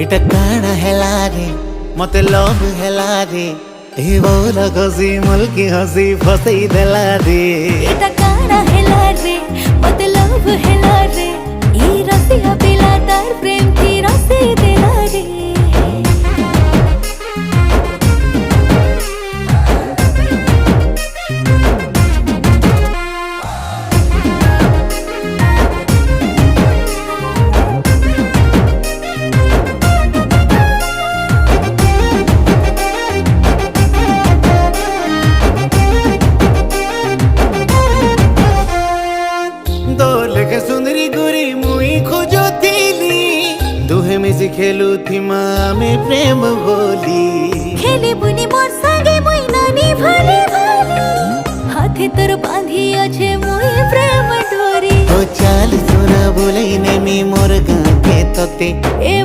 इटा काना हेला रे मते लव हेला रे ए बोल गसी मुल्की हसी फसई देला रे इटा काना हेला रे मते लव हेला रे ई रसिया पिला तार प्रेम की रसी देला रे सुंदरी गुरी मुई खोजो थीली दुहे मिसी खेलू थी माँ में प्रेम बोली खेली बुनी मोर संगे मुई नानी भाले भाले हाथे तोर बांधी अच्छे मुई प्रेम डोरी ओ चाल सुना बोले ने मी मोर गाके तोते ए